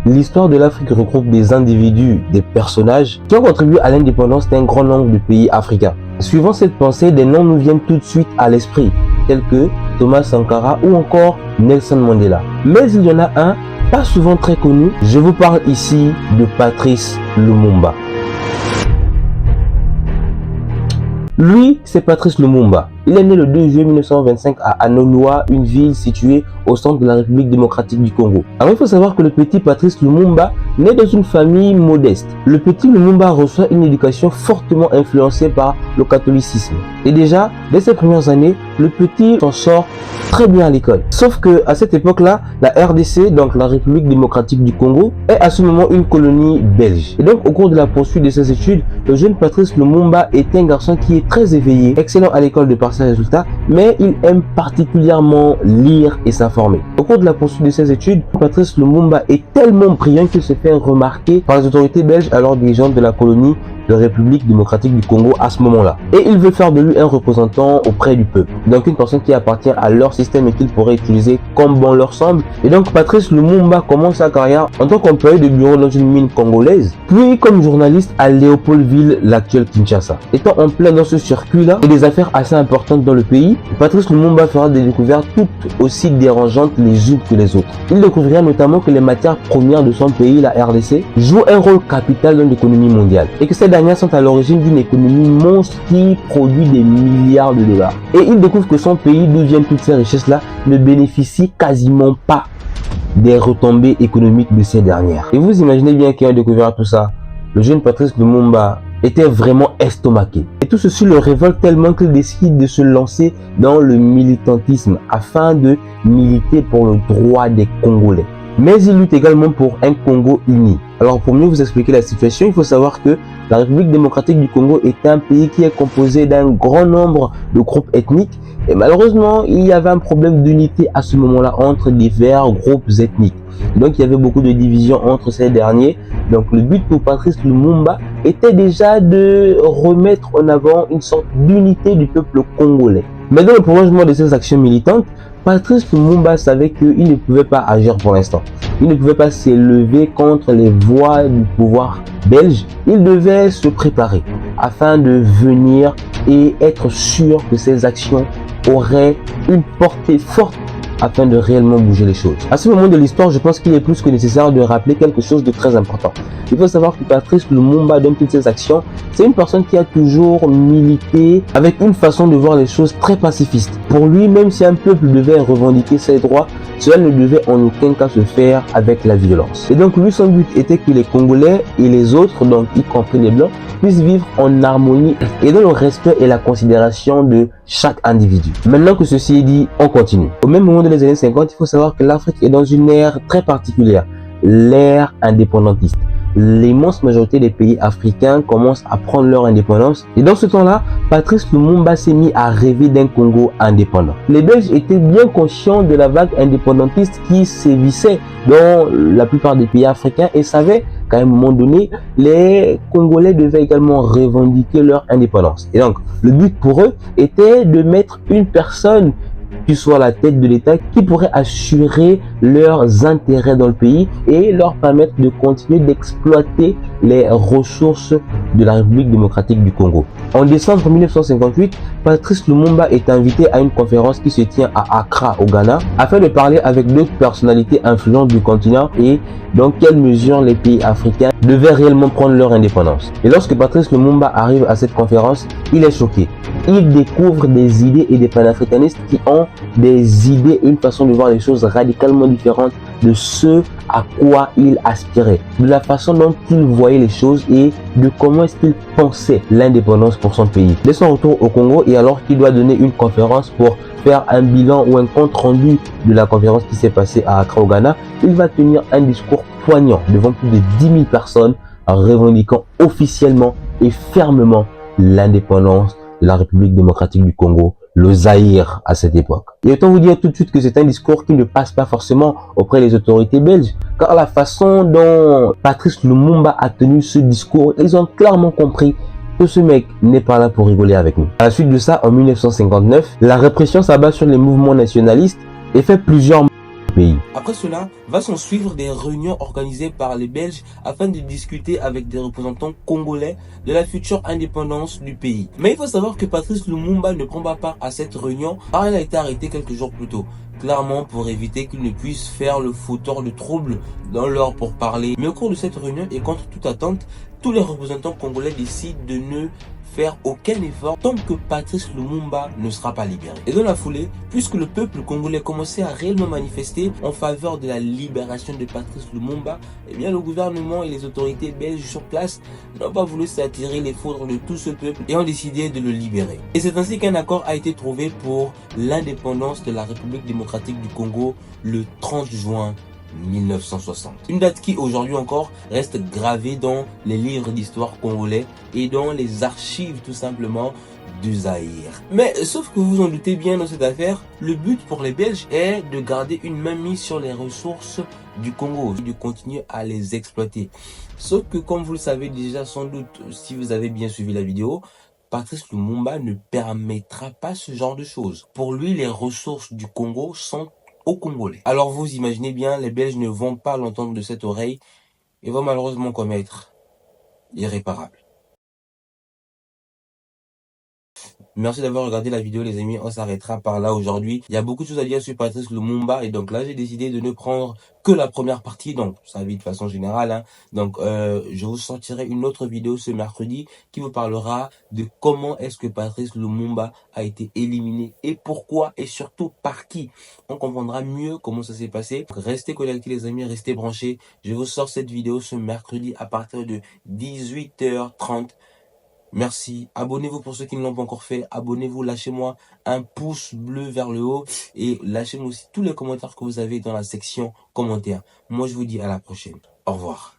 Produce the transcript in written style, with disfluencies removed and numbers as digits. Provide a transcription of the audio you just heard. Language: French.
L'histoire de l'Afrique regroupe des individus, des personnages qui ont contribué à l'indépendance d'un grand nombre de pays africains. Suivant cette pensée, des noms nous viennent tout de suite à l'esprit, tels que Thomas Sankara ou encore Nelson Mandela. Mais il y en a un, pas souvent très connu, je vous parle ici de Patrice Lumumba. Lui, c'est Patrice Lumumba. Il est né le 2 juillet 1925 à Anonoa, une ville située au centre de la République démocratique du Congo. Alors il faut savoir que le petit Patrice Lumumba naît dans une famille modeste. Le petit Lumumba reçoit une éducation fortement influencée par le catholicisme. Et déjà, dès ses premières années, le petit s'en sort très bien à l'école. Sauf que à cette époque-là, la RDC, donc la République démocratique du Congo, est à ce moment une colonie belge. Et donc au cours de la poursuite de ses études, le jeune Patrice Lumumba est un garçon qui est très éveillé, excellent à l'école de par ses résultats, mais il aime particulièrement lire et s'informer. Au cours de la poursuite de ses études, Patrice Lumumba est tellement brillant qu'il se fait remarquer par les autorités belges alors dirigeantes de la colonie de République démocratique du Congo à ce moment-là. Et il veut faire de lui un représentant auprès du peuple. Donc une personne qui appartient à leur système et qu'il pourrait utiliser comme bon leur semble. Et donc Patrice Lumumba commence sa carrière en tant qu'employé de bureau dans une mine congolaise, puis comme journaliste à Léopoldville, l'actuelle Kinshasa. Étant en plein dans ce circuit-là et des affaires assez importantes dans le pays, Patrice Lumumba fera des découvertes toutes aussi dérangeantes les unes que les autres. Il découvrira notamment que les matières premières de son pays, la RDC, jouent un rôle capital dans l'économie mondiale et que ces dernières sont à l'origine d'une économie monstre qui produit des milliards de dollars. Et il découvre que son pays, d'où viennent toutes ces richesses-là, ne bénéficie quasiment pas des retombées économiques de ces dernières. Et vous imaginez bien qui a découvert tout ça. Le jeune Patrice Lumumba était vraiment estomaqué. Et tout ceci le révolte tellement qu'il décide de se lancer dans le militantisme afin de militer pour le droit des Congolais. Mais il lutte également pour un Congo uni. Alors pour mieux vous expliquer la situation, il faut savoir que la République démocratique du Congo est un pays qui est composé d'un grand nombre de groupes ethniques. Et malheureusement, il y avait un problème d'unité à ce moment-là entre divers groupes ethniques. Donc il y avait beaucoup de divisions entre ces derniers. Donc le but pour Patrice Lumumba était déjà de remettre en avant une sorte d'unité du peuple congolais. Mais dans le prolongement de ces actions militantes, Patrice Lumumba savait qu'il ne pouvait pas agir pour l'instant. Il ne pouvait pas s'élever contre les voix du pouvoir belge. Il devait se préparer afin de venir et être sûr que ses actions auraient une portée forte afin de réellement bouger les choses. À ce moment de l'histoire, je pense qu'il est plus que nécessaire de rappeler quelque chose de très important. Il faut savoir que Patrice Lumumba, dans toutes ses actions, c'est une personne qui a toujours milité avec une façon de voir les choses très pacifiste. Pour lui, même si un peuple devait revendiquer ses droits, cela ne devait en aucun cas se faire avec la violence. Et donc lui, son but était que les Congolais et les autres, donc y compris les Blancs, puissent vivre en harmonie et dans le respect et la considération de chaque individu. Maintenant que ceci est dit, on continue. Au même moment des années 50, il faut savoir que l'Afrique est dans une ère très particulière, l'ère indépendantiste. L'immense majorité des pays africains commencent à prendre leur indépendance. Et dans ce temps-là, Patrice Lumumba s'est mis à rêver d'un Congo indépendant. Les Belges étaient bien conscients de la vague indépendantiste qui sévissait dans la plupart des pays africains et savaient qu'à un moment donné, les Congolais devaient également revendiquer leur indépendance. Et donc, le but pour eux était de mettre une personne qui soit à la tête de l'État, qui pourrait assurer leurs intérêts dans le pays et leur permettre de continuer d'exploiter les ressources de la République démocratique du Congo. En décembre 1958, Patrice Lumumba est invité à une conférence qui se tient à Accra, au Ghana, afin de parler avec d'autres personnalités influentes du continent et dans quelle mesure les pays africains devaient réellement prendre leur indépendance. Et lorsque Patrice Lumumba arrive à cette conférence, il est choqué. Il découvre des idées et des panafricanistes qui ont des idées et une façon de voir les choses radicalement différentes de ce à quoi il aspirait, de la façon dont il voyait les choses et de comment est-ce qu'il pensait l'indépendance pour son pays. Dès son retour au Congo et alors qu'il doit donner une conférence pour faire un bilan ou un compte rendu de la conférence qui s'est passée à Accra au Ghana, il va tenir un discours poignant devant plus de 10 000 personnes revendiquant officiellement et fermement l'indépendance de la République démocratique du Congo, le Zaïre à cette époque. Et autant vous dire tout de suite que c'est un discours qui ne passe pas forcément auprès des autorités belges, car la façon dont Patrice Lumumba a tenu ce discours, ils ont clairement compris que ce mec n'est pas là pour rigoler avec nous. À la suite de ça, en 1959, la répression s'abat sur les mouvements nationalistes et fait plusieurs pays. Après cela, va s'en suivre des réunions organisées par les Belges afin de discuter avec des représentants congolais de la future indépendance du pays. Mais il faut savoir que Patrice Lumumba ne prend pas part à cette réunion car il a été arrêté quelques jours plus tôt. Clairement pour éviter qu'il ne puisse faire le fauteur de troubles dans leur pourparlers. Mais au cours de cette réunion et contre toute attente, tous les représentants congolais décident de ne faire aucun effort tant que Patrice Lumumba ne sera pas libéré. Et dans la foulée, puisque le peuple congolais commençait à réellement manifester en faveur de la libération de Patrice Lumumba, eh bien le gouvernement et les autorités belges sur place n'ont pas voulu s'attirer les foudres de tout ce peuple et ont décidé de le libérer. Et c'est ainsi qu'un accord a été trouvé pour l'indépendance de la République démocratique du Congo le 30 juin 1960. Une date qui aujourd'hui encore reste gravée dans les livres d'histoire congolais et dans les archives tout simplement du Zaïre. Mais sauf que vous en doutez bien dans cette affaire, le but pour les Belges est de garder une main mise sur les ressources du Congo et de continuer à les exploiter. Sauf que comme vous le savez déjà sans doute si vous avez bien suivi la vidéo, Patrice Lumumba ne permettra pas ce genre de choses. Pour lui, les ressources du Congo sont aux Congolais. Alors vous imaginez bien, les Belges ne vont pas l'entendre de cette oreille et vont malheureusement commettre l'irréparable. Merci d'avoir regardé la vidéo les amis, on s'arrêtera par là aujourd'hui. Il y a beaucoup de choses à dire sur Patrice Lumumba et donc là j'ai décidé de ne prendre que la première partie, donc sa vie de façon générale. Hein. Donc je vous sortirai une autre vidéo ce mercredi qui vous parlera de comment est-ce que Patrice Lumumba a été éliminé et pourquoi et surtout par qui. On comprendra mieux comment ça s'est passé. Restez connectés les amis, restez branchés. Je vous sors cette vidéo ce mercredi à partir de 18h30. Merci, abonnez-vous pour ceux qui ne l'ont pas encore fait, abonnez-vous, lâchez-moi un pouce bleu vers le haut et lâchez-moi aussi tous les commentaires que vous avez dans la section commentaires. Moi je vous dis à la prochaine, au revoir.